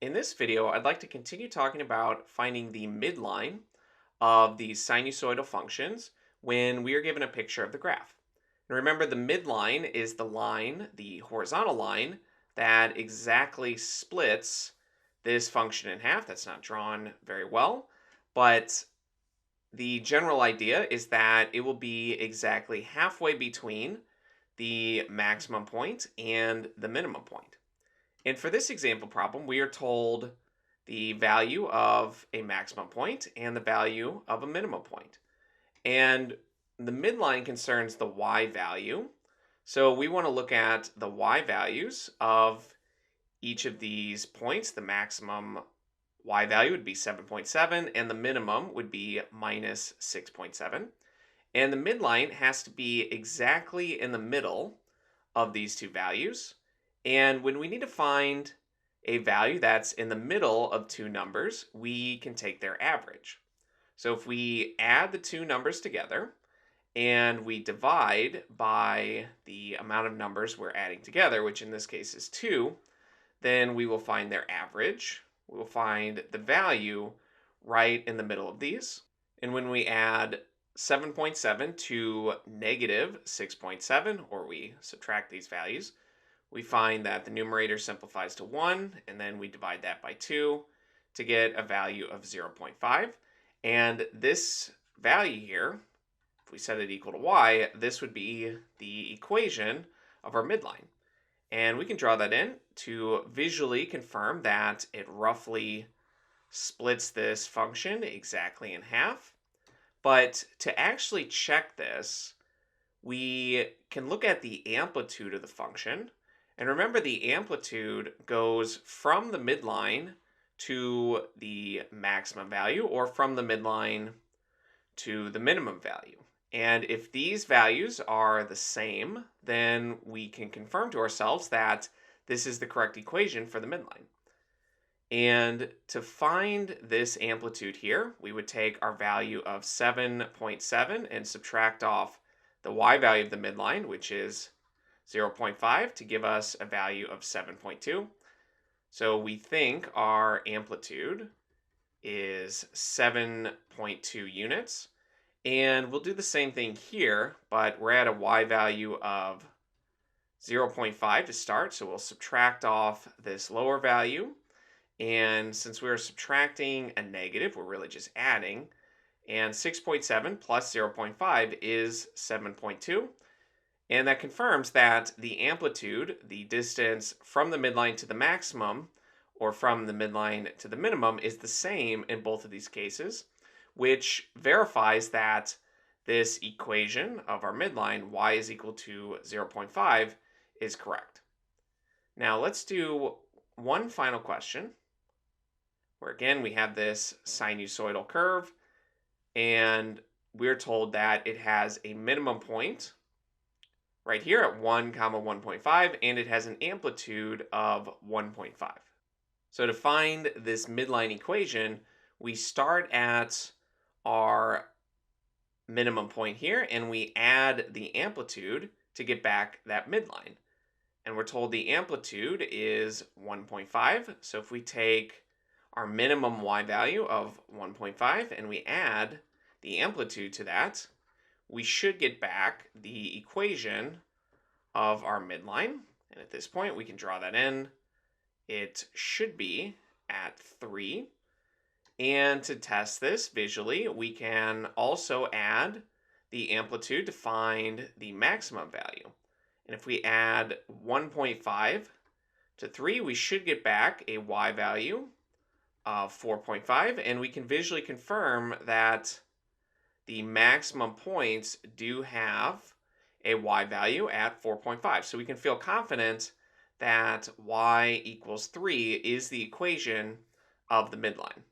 In this video, I'd like to continue talking about finding the midline of these sinusoidal functions when we are given a picture of the graph. And remember, the midline is the line, the horizontal line, that exactly splits this function in half. That's not drawn very well, but the general idea is that it will be exactly halfway between the maximum point and the minimum point. And for this example problem, we are told the value of a maximum point and the value of a minimum point. And the midline concerns the y value. So we want to look at the y values of each of these points. The maximum y value would be 7.7 and the minimum would be minus 6.7. And the midline has to be exactly in the middle of these two values. And when we need to find a value that's in the middle of two numbers, we can take their average. So if we add the two numbers together and we divide by the amount of numbers we're adding together, which in this case is 2, then we will find their average. We will find the value right in the middle of these. And when we add 7.7 to negative 6.7, or we subtract these values, we find that the numerator simplifies to 1, and then we divide that by 2 to get a value of 0.5. And this value here, if we set it equal to y, this would be the equation of our midline. And we can draw that in to visually confirm that it roughly splits this function exactly in half. But to actually check this, we can look at the amplitude of the function. And remember, the amplitude goes from the midline to the maximum value or from the midline to the minimum value. And if these values are the same, then we can confirm to ourselves that this is the correct equation for the midline. And to find this amplitude here, we would take our value of 7.7 and subtract off the y value of the midline, which is 0.5, to give us a value of 7.2. So we think our amplitude is 7.2 units. And we'll do the same thing here, but we're at a y value of 0.5 to start. So we'll subtract off this lower value. And since we're subtracting a negative, we're really just adding. And 6.7 plus 0.5 is 7.2. And that confirms that the amplitude, the distance from the midline to the maximum, or from the midline to the minimum, is the same in both of these cases, which verifies that this equation of our midline, y is equal to 0.5, is correct. Now let's do one final question, where again we have this sinusoidal curve, and we're told that it has a minimum point right here at 1, 1.5, and it has an amplitude of 1.5. So to find this midline equation, we start at our minimum point here, and we add the amplitude to get back that midline. And we're told the amplitude is 1.5. So if we take our minimum y value of 1.5 and we add the amplitude to that, we should get back the equation of our midline. And at this point, we can draw that in. It should be at 3. And to test this visually, we can also add the amplitude to find the maximum value. And if we add 1.5 to 3, we should get back a y value of 4.5. And we can visually confirm that the maximum points do have a y value at 4.5. So we can feel confident that y equals 3 is the equation of the midline.